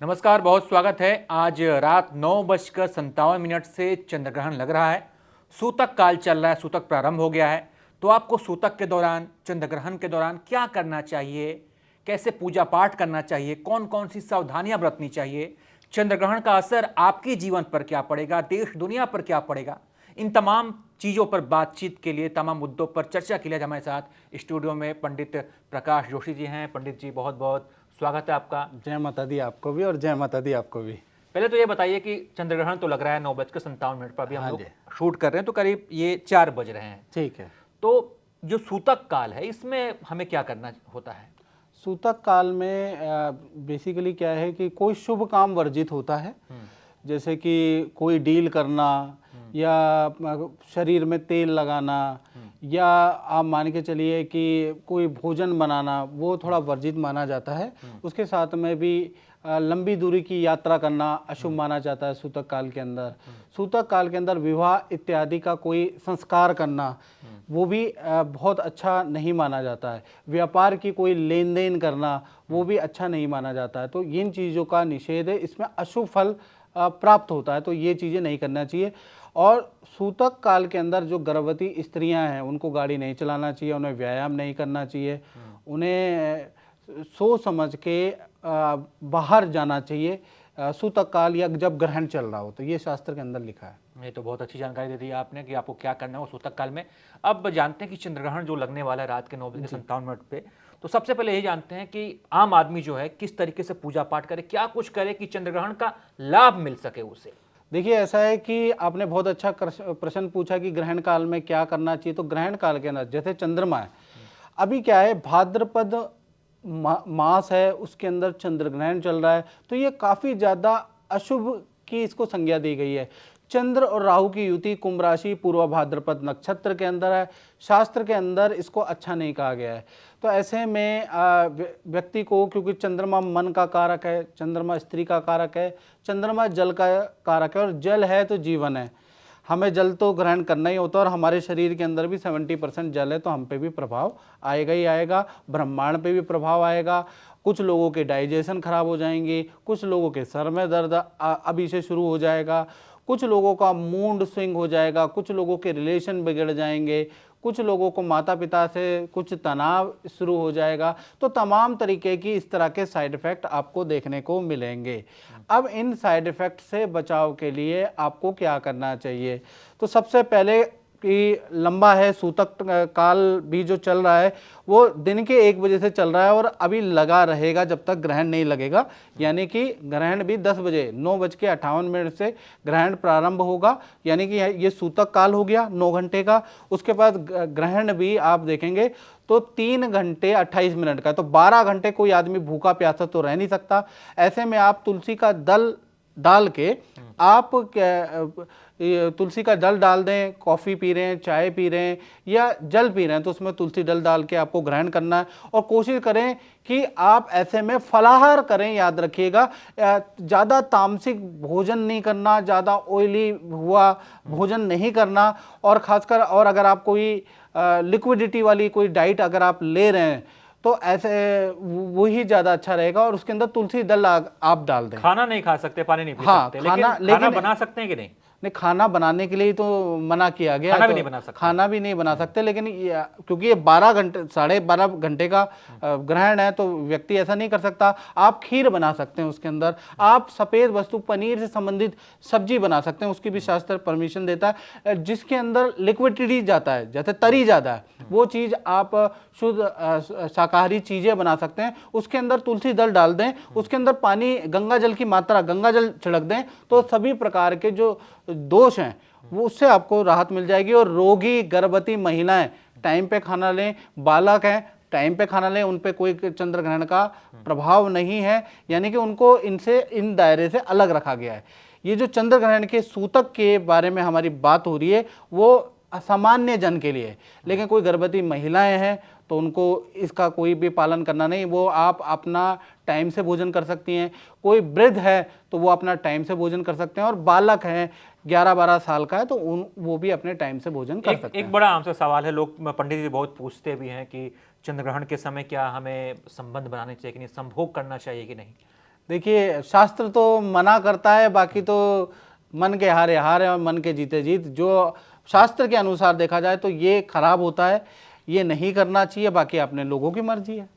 नमस्कार, बहुत स्वागत है। आज रात 9:57 से चंद्र ग्रहण लग रहा है। सूतक काल चल रहा है, सूतक प्रारंभ हो गया है। तो आपको सूतक के दौरान, चंद्र ग्रहण के दौरान क्या करना चाहिए, कैसे पूजा पाठ करना चाहिए, कौन कौन सी सावधानियां बरतनी चाहिए, चंद्र ग्रहण का असर आपके जीवन पर क्या पड़ेगा, देश दुनिया पर क्या पड़ेगा, इन तमाम चीज़ों पर बातचीत के लिए, तमाम मुद्दों पर चर्चा के लिए हमारे साथ स्टूडियो में पंडित प्रकाश जोशी जी हैं। पंडित जी, बहुत बहुत स्वागत है आपका। जय माता दी आपको भी और जय माता दी आपको भी। पहले तो ये बताइए कि चंद्र ग्रहण तो लग रहा है 9:57 पर, अभी हम हाँ लोग जी। शूट कर रहे हैं तो करीब ये 4 बज रहे हैं। ठीक है। तो जो सूतक काल है इसमें हमें क्या करना होता है? सूतक काल में बेसिकली क्या है कि कोई शुभ काम वर्जित होता है, जैसे कि कोई डील करना या शरीर में तेल लगाना या आप मान के चलिए कि कोई भोजन बनाना, वो थोड़ा वर्जित माना जाता है। उसके साथ में भी लंबी दूरी की यात्रा करना अशुभ माना जाता है सूतक काल के अंदर। सूतक काल के अंदर विवाह इत्यादि का कोई संस्कार करना वो भी बहुत अच्छा नहीं माना जाता है। व्यापार की कोई लेन देन करना वो भी अच्छा नहीं माना जाता है। तो इन चीज़ों का निषेध है, इसमें अशुभ फल प्राप्त होता है, तो ये चीज़ें नहीं करना चाहिए। और सूतक काल के अंदर जो गर्भवती स्त्रियां हैं उनको गाड़ी नहीं चलाना चाहिए, उन्हें व्यायाम नहीं करना चाहिए, उन्हें सोच समझ के बाहर जाना चाहिए सूतक काल या जब ग्रहण चल रहा हो, तो ये शास्त्र के अंदर लिखा है। ये तो बहुत अच्छी जानकारी दे दी आपने कि आपको क्या करना है वो सूतक काल में। अब जानते हैं कि चंद्र ग्रहण जो लगने वाला है रात के 9:57 पे, तो सबसे पहले यही जानते हैं कि आम आदमी जो है किस तरीके से पूजा पाठ करे, क्या कुछ करे कि चंद्र ग्रहण का लाभ मिल सके उसे। देखिए, ऐसा है कि आपने बहुत अच्छा प्रश्न पूछा कि ग्रहण काल में क्या करना चाहिए। तो ग्रहण काल के अंदर जैसे चंद्रमा है, अभी क्या है, भाद्रपद मास है, उसके अंदर चंद्र ग्रहण चल रहा है, तो ये काफ़ी ज़्यादा अशुभ की इसको संज्ञा दी गई है। चंद्र और राहु की युति कुंभ राशि पूर्व भाद्रपद नक्षत्र के अंदर है, शास्त्र के अंदर इसको अच्छा नहीं कहा गया है। तो ऐसे में व्यक्ति को, क्योंकि चंद्रमा मन का कारक है, चंद्रमा स्त्री का कारक है, चंद्रमा जल का कारक है, और जल है तो जीवन है। हमें जल तो ग्रहण करना ही होता है, और हमारे शरीर के अंदर भी 70% जल है, तो हम पे भी प्रभाव आएगा ही आएगा, ब्रह्मांड पे भी प्रभाव आएगा। कुछ लोगों के डाइजेशन खराब हो जाएंगे, कुछ लोगों के सर में दर्द अभी से शुरू हो जाएगा, कुछ लोगों का मूड स्विंग हो जाएगा, कुछ लोगों के रिलेशन बिगड़ जाएंगे, कुछ लोगों को माता पिता से कुछ तनाव शुरू हो जाएगा। तो तमाम तरीके की इस तरह के साइड इफ़ेक्ट आपको देखने को मिलेंगे। अब इन साइड इफ़ेक्ट से बचाव के लिए आपको क्या करना चाहिए? तो सबसे पहले कि लंबा है सूतक काल भी जो चल रहा है वो दिन के 1 बजे से चल रहा है और अभी लगा रहेगा जब तक ग्रहण नहीं लगेगा। यानी कि ग्रहण भी 10 बजे 9:58 से ग्रहण प्रारंभ होगा, यानी कि ये सूतक काल हो गया 9 घंटे का। उसके बाद ग्रहण भी आप देखेंगे तो 3 घंटे 28 मिनट का, तो 12 घंटे कोई आदमी भूखा प्यासा तो रह नहीं सकता। ऐसे में आप तुलसी का दल डाल के आप तुलसी का जल डाल दें, कॉफ़ी पी रहे हैं, चाय पी रहे हैं या जल पी रहे हैं, तो उसमें तुलसी जल डाल के आपको ग्रहण करना है। और कोशिश करें कि आप ऐसे में फलाहार करें, याद रखिएगा, ज़्यादा तामसिक भोजन नहीं करना, ज़्यादा ऑयली हुआ भोजन नहीं करना। और ख़ासकर और अगर आप कोई लिक्विडिटी वाली कोई डाइट अगर आप ले रहे हैं तो ऐसे वही ज़्यादा अच्छा रहेगा। और उसके अंदर तुलसी दल आप डाल दें। खाना नहीं खा सकते, पानी नहीं पी हाँ, सकते, लेकिन खाना बना सकते हैं कि नहीं? नहीं, खाना बनाने के लिए तो मना किया गया, खाना भी तो नहीं बना सकते। खाना भी नहीं बना सकते, लेकिन क्योंकि ये 12 घंटे 12.5 घंटे का ग्रहण है, तो व्यक्ति ऐसा नहीं कर सकता। आप खीर बना सकते हैं, उसके अंदर आप सफ़ेद वस्तु, पनीर से संबंधित सब्जी बना सकते हैं, उसकी भी शास्त्र परमिशन देता है। जिसके अंदर लिक्विडिटी जाता है, जैसे तरी ज़्यादा है, वो चीज़ आप शुद्ध शाकाहारी चीज़ें बना सकते हैं। उसके अंदर तुलसी दल डाल दें, उसके अंदर पानी, गंगा जल की मात्रा, गंगा जल छिड़क दें, तो सभी प्रकार के जो दोष हैं वो उससे आपको राहत मिल जाएगी। और रोगी गर्भवती महिलाएं टाइम पे खाना लें, बालक हैं टाइम पे खाना लें, उन पे कोई चंद्र ग्रहण का प्रभाव नहीं है, यानी कि उनको इनसे, इन दायरे से अलग रखा गया है। ये जो चंद्र ग्रहण के सूतक के बारे में हमारी बात हो रही है वो असामान्य जन के लिए, लेकिन कोई गर्भवती महिलाएं हैं तो उनको इसका कोई भी पालन करना नहीं। वो आप अपना टाइम से भोजन कर सकती हैं। कोई वृद्ध है तो वो अपना टाइम से भोजन कर सकते हैं, और बालक हैं 11-12 साल का है तो वो भी अपने टाइम से भोजन कर सकते हैं। एक बड़ा आमसा सवाल है, लोग, पंडित जी बहुत पूछते भी हैं कि चंद्र ग्रहण के समय क्या हमें संबंध बनाने चाहिए कि नहीं, संभोग करना चाहिए कि नहीं। देखिए शास्त्र तो मना करता है, बाकी तो मन के हारे हार है और मन के जीते जीत। जो शास्त्र के अनुसार देखा जाए तो ये खराब होता है, ये नहीं करना चाहिए, बाकी अपने लोगों की मर्जी है।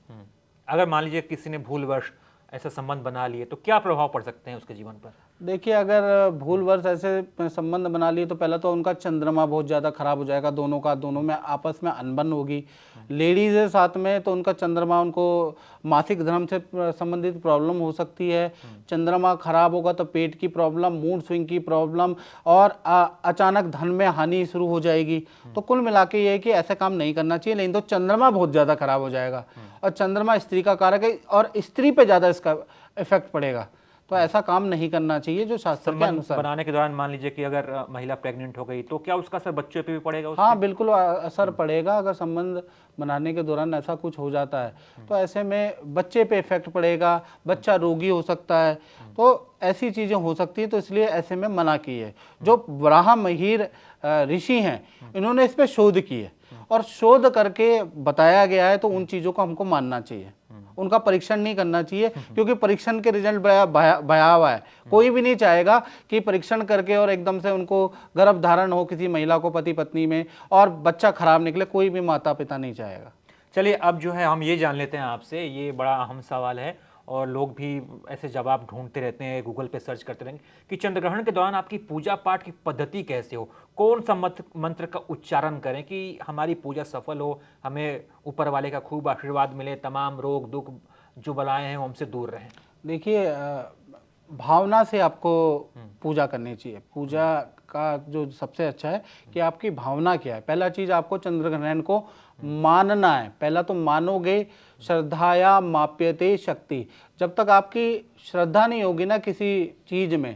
अगर मान लीजिए किसी ने भूलवश ऐसा संबंध बना लिए तो क्या प्रभाव पड़ सकते हैं उसके जीवन पर? देखिए अगर भूलवश ऐसे संबंध बना लिए तो पहला तो उनका चंद्रमा बहुत ज़्यादा खराब हो जाएगा, दोनों में आपस में अनबन होगी। लेडीज़ है साथ में तो उनका चंद्रमा, उनको मासिक धर्म से संबंधित प्रॉब्लम हो सकती है। चंद्रमा खराब होगा तो पेट की प्रॉब्लम, मूड स्विंग की प्रॉब्लम और अचानक धन में हानि शुरू हो जाएगी। तो कुल मिला के ये है कि ऐसा काम नहीं करना चाहिए, लेकिन तो चंद्रमा बहुत ज़्यादा खराब हो जाएगा और चंद्रमा स्त्री का कारक है और स्त्री पे ज़्यादा इसका इफेक्ट पड़ेगा। तो ऐसा काम नहीं करना चाहिए जो शास्त्र के संबंध अनुसार। बनाने के दौरान मान लीजिए कि अगर महिला प्रेग्नेंट हो गई तो क्या उसका असर बच्चे पे भी पड़ेगा उसके? हाँ बिल्कुल असर पड़ेगा। अगर संबंध बनाने के दौरान ऐसा कुछ हो जाता है तो ऐसे में बच्चे पे इफेक्ट पड़ेगा, बच्चा रोगी हो सकता है, तो ऐसी चीज़ें हो सकती है। तो इसलिए ऐसे में मना की है। जो वराह मिहिर ऋषि हैं इन्होंने इस पर शोध की है और शोध करके बताया गया है, तो उन चीज़ों को हमको मानना चाहिए, उनका परीक्षण नहीं करना चाहिए, क्योंकि परीक्षण के रिजल्ट भयावह है। कोई भी नहीं चाहेगा कि परीक्षण करके और एकदम से उनको गर्भ धारण हो किसी महिला को पति पत्नी में और बच्चा खराब निकले, कोई भी माता पिता नहीं चाहेगा। चलिए अब जो है हम ये जान लेते हैं आपसे, ये बड़ा अहम सवाल है और लोग भी ऐसे जवाब ढूंढते रहते हैं, गूगल पे सर्च करते रहेंगे कि चंद्रग्रहण के दौरान आपकी पूजा पाठ की पद्धति कैसे हो, कौन सा मंत्र का उच्चारण करें कि हमारी पूजा सफल हो, हमें ऊपर वाले का खूब आशीर्वाद मिले, तमाम रोग दुख जो बलाएं हैं वो हमसे दूर रहें? देखिए भावना से आपको पूजा करनी चाहिए। पूजा का जो सबसे अच्छा है कि आपकी भावना क्या है। पहला चीज़ आपको चंद्रग्रहण को मानना है। पहला तो मानोगे, श्रद्धाया माप्यते शक्ति। जब तक आपकी श्रद्धा नहीं होगी ना किसी चीज़ में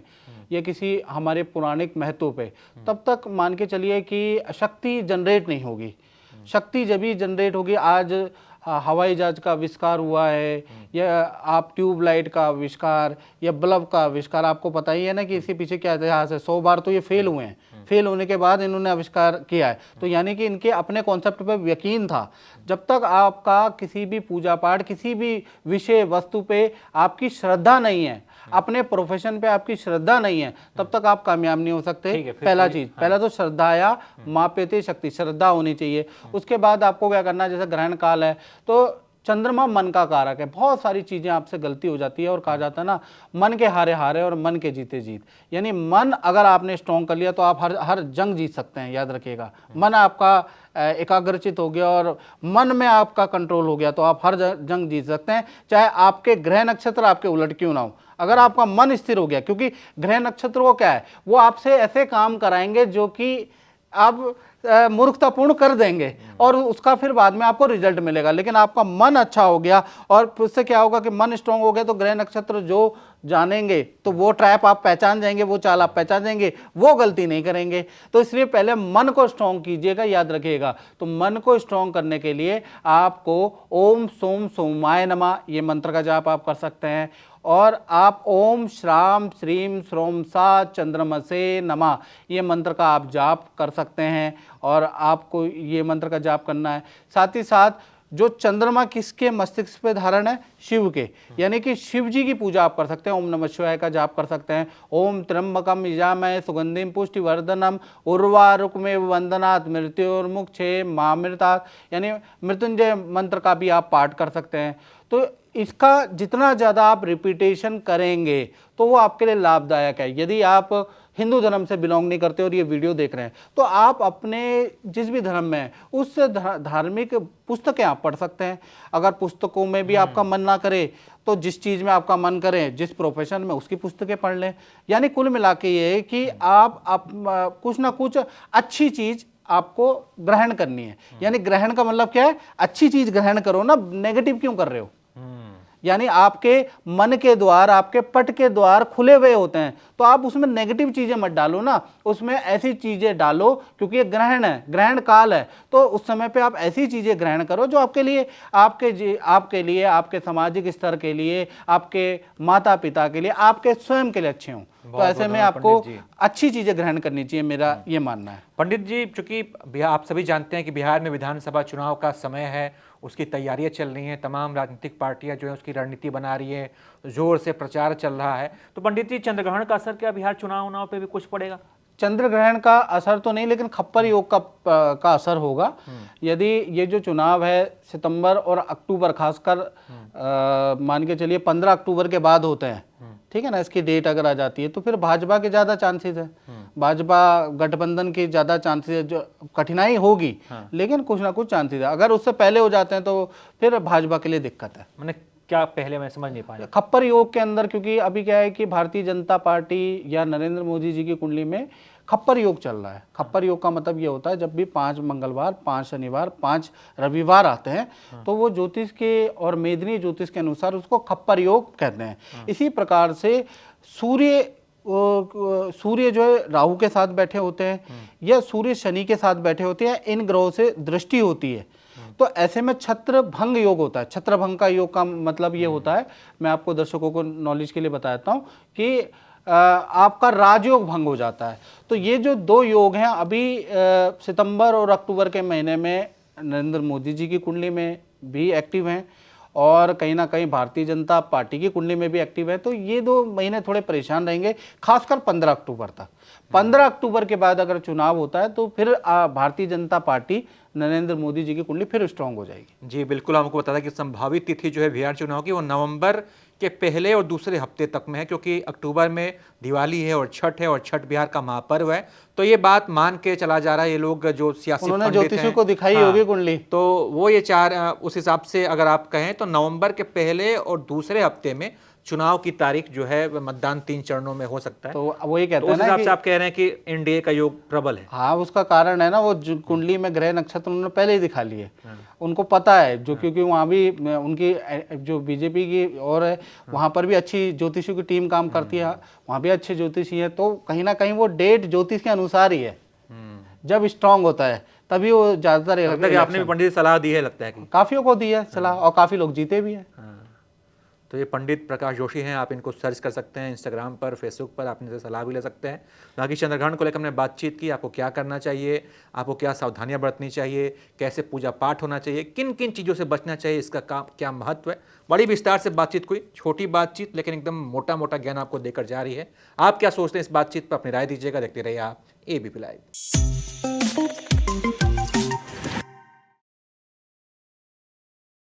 या किसी हमारे पौराणिक महत्व पे, तब तक मान के चलिए कि शक्ति जनरेट नहीं होगी। शक्ति जब भी जनरेट होगी, आज हवाई जहाज का आविष्कार हुआ है या आप ट्यूबलाइट का आविष्कार या बल्ब का आविष्कार, आपको पता ही है ना कि इसके पीछे क्या इतिहास है। 100 बार तो ये फेल हुए हैं, फेल होने के बाद इन्होंने आविष्कार किया है। तो यानी कि इनके अपने कॉन्सेप्ट पर यकीन था। जब तक आपका किसी भी पूजा पाठ, किसी भी विषय वस्तु पे आपकी श्रद्धा नहीं है, अपने प्रोफेशन पे आपकी श्रद्धा नहीं है, तब तक आप कामयाब नहीं हो सकते। पहला चीज, पहला तो श्रद्धाया माप्यते शक्ति, श्रद्धा होनी चाहिए। उसके बाद आपको क्या करना है, जैसे ग्रहण काल है तो चंद्रमा मन का कारक है। बहुत सारी चीजें आपसे गलती हो जाती है और कहा जाता है ना, मन के हारे हारे और मन के जीते जीत। यानी मन अगर आपने स्ट्रॉन्ग कर लिया तो आप हर जंग जीत सकते हैं। याद रखिएगा, मन आपका एकाग्रचित हो गया और मन में आपका कंट्रोल हो गया तो आप हर जंग जीत सकते हैं, चाहे आपके ग्रह नक्षत्र आपके उलट क्यों ना हो। अगर आपका मन स्थिर हो गया, क्योंकि ग्रह नक्षत्र वो क्या है, वो आपसे ऐसे काम कराएंगे जो कि आप मूर्खतापूर्ण कर देंगे और उसका फिर बाद में आपको रिजल्ट मिलेगा। लेकिन आपका मन अच्छा हो गया और उससे क्या होगा कि मन स्ट्रांग हो गया तो ग्रह नक्षत्र जो जानेंगे तो वो ट्रैप आप पहचान जाएंगे, वो चाल आप पहचान जाएंगे, वो गलती नहीं करेंगे। तो इसलिए पहले मन को स्ट्रांग कीजिएगा। याद रखिएगा, तो मन को स्ट्रांग करने के लिए आपको ओम सोम सोमाय नमः ये मंत्र का जाप आप कर सकते हैं और आप ओम श्राम श्रीम श्रोम सा चंद्रमसे नमः ये मंत्र का आप जाप कर सकते हैं और आपको ये मंत्र का जाप करना है। साथ ही साथ जो चंद्रमा किसके मस्तिष्क पे धारण है, शिव के, यानी कि शिव जी की पूजा आप कर सकते हैं। ओम नमः शिवाय का जाप कर सकते हैं। ओम त्र्यंबकम यजामहे सुगंधिम पुष्टिवर्धनम उर्वारुकमेव वंदनात् मृत्योर्मुक्षे मामृतात्, यानी मृत्युंजय मंत्र का भी आप पाठ कर सकते हैं। तो इसका जितना ज़्यादा आप रिपीटेशन करेंगे तो वो आपके लिए लाभदायक है। यदि आप हिंदू धर्म से बिलोंग नहीं करते और ये वीडियो देख रहे हैं तो आप अपने जिस भी धर्म में उस धार्मिक पुस्तकें आप पढ़ सकते हैं। अगर पुस्तकों में भी आपका मन ना करे तो जिस चीज़ में आपका मन करे, जिस प्रोफेशन में, उसकी पुस्तकें पढ़ लें। यानी कुल मिला के ये है कि आप कुछ ना कुछ अच्छी चीज़ आपको ग्रहण करनी है। यानी ग्रहण का मतलब क्या है, अच्छी चीज़ ग्रहण करो ना, नेगेटिव क्यों कर रहे हो। यानी आपके मन के द्वार, आपके पट के द्वार खुले हुए होते हैं तो आप उसमें नेगेटिव चीजें मत डालो ना, उसमें ऐसी चीजें डालो, क्योंकि ये ग्रहण है, ग्रहण काल है, तो उस समय पे आप ऐसी चीजें ग्रहण करो जो आपके लिए, आपके लिए, आपके सामाजिक स्तर के लिए, आपके माता पिता के लिए, आपके स्वयं के लिए अच्छे हों। तो ऐसे में धन्यवाद आपको पंडित जी। अच्छी चीजें ग्रहण करनी चाहिए, मेरा ये मानना है। पंडित जी, चूंकि आप सभी जानते हैं कि बिहार में विधानसभा चुनाव का समय है, उसकी तैयारियां चल रही हैं, तमाम राजनीतिक पार्टियां जो है उसकी रणनीति बना रही है, जोर से प्रचार चल रहा है। तो पंडित जी, चंद्रग्रहण का असर क्या बिहार चुनाव पे भी कुछ पड़ेगा? चंद्र ग्रहण का असर तो नहीं, लेकिन खप्पर योग का असर होगा। यदि ये जो चुनाव है सितंबर और अक्टूबर, खासकर मान के चलिए 15 अक्टूबर के बाद होते हैं, ठीक है ना, इसकी डेट अगर आ जाती है तो फिर भाजपा के ज़्यादा चांसेस है, भाजपा गठबंधन के ज़्यादा चांसेस है, जो कठिनाई होगी लेकिन कुछ ना कुछ चांसेस है। अगर उससे पहले हो जाते हैं तो फिर भाजपा के लिए दिक्कत है। मैंने क्या पहले मैं समझ नहीं पाया। खप्पर योग के अंदर, क्योंकि अभी क्या है कि भारतीय जनता पार्टी या नरेंद्र मोदी जी की कुंडली में खप्पर योग चल रहा है। खप्पर योग का मतलब ये होता है जब भी 5 मंगलवार, 5 शनिवार, 5 रविवार आते हैं तो वो ज्योतिष के और मेदिनी ज्योतिष के अनुसार उसको खप्पर योग कहते हैं। इसी प्रकार से सूर्य जो है राहु के साथ बैठे होते हैं या सूर्य शनि के साथ बैठे होते हैं, इन ग्रहों से दृष्टि होती है, तो ऐसे में छत्र भंग योग होता है। छत्र भंग का योग का मतलब ये होता है, मैं आपको दर्शकों को नॉलेज के लिए बताता हूँ कि आपका राजयोग भंग हो जाता है। तो ये जो 2 योग हैं अभी सितंबर और अक्टूबर के महीने में नरेंद्र मोदी जी की कुंडली में भी एक्टिव हैं और कहीं ना कहीं भारतीय जनता पार्टी की कुंडली में भी एक्टिव है। तो ये 2 महीने थोड़े परेशान रहेंगे, खासकर 15 अक्टूबर तक। 15 अक्टूबर के बाद अगर चुनाव होता है तो फिर भारतीय जनता पार्टी, नरेंद्र मोदी जी की कुंडली फिर स्ट्रांग हो जाएगी। जी बिल्कुल, हमको बता था कि संभावित तिथि जो है बिहार चुनाव की वो नवंबर के पहले और दूसरे हफ्ते तक में है, क्योंकि अक्टूबर में दिवाली है और छठ है और छठ बिहार का महापर्व है। तो ये बात मान के चला जा रहा है, ये लोग जो सियासी उन्होंने पंडित ज्योतिषियों हैं, को दिखाई हाँ, होगी कुंडली, तो वो ये उस हिसाब से अगर आप कहें तो नवंबर के पहले और दूसरे हफ्ते में चुनाव की तारीख जो है मतदान 3 चरणों में हो सकता है। तो वही तो कहते उस हैं ना हिसाब से कि आप कह रहे हैं कि एनडीए का योग प्रबल है। हाँ, उसका कारण है ना वो जो कुंडली में ग्रह नक्षत्र उन्होंने पहले ही दिखा लिए, उनको पता है जो, क्योंकि वहाँ भी उनकी जो बीजेपी की और है वहाँ पर भी अच्छी ज्योतिषियों की टीम काम करती है, वहाँ भी अच्छे ज्योतिषी है। तो कहीं ना कहीं वो डेट ज्योतिष के अनुसार ही है, जब स्ट्रांग होता है तभी वो ज्यादातर लगता है कि आपने भी पंडित जी सलाह दी है, लगता है कि काफियों को दी है सलाह और काफी लोग जीते भी हैं। तो ये पंडित प्रकाश जोशी हैं, आप इनको सर्च कर सकते हैं इंस्टाग्राम पर, फेसबुक पर, आप इनसे सलाह भी ले सकते हैं। बाकी चंद्रग्रहण को लेकर हमने बातचीत की, आपको क्या करना चाहिए, आपको क्या सावधानियां बरतनी चाहिए, कैसे पूजा पाठ होना चाहिए, किन किन चीज़ों से बचना चाहिए, इसका क्या महत्व है, बड़ी विस्तार से बातचीत हुई। छोटी बातचीत लेकिन एकदम मोटा मोटा ज्ञान आपको देकर जा रही है। आप क्या सोचते हैं इस बातचीत पर, अपनी राय दीजिएगा। देखते रहिए आप एबीपी लाइव।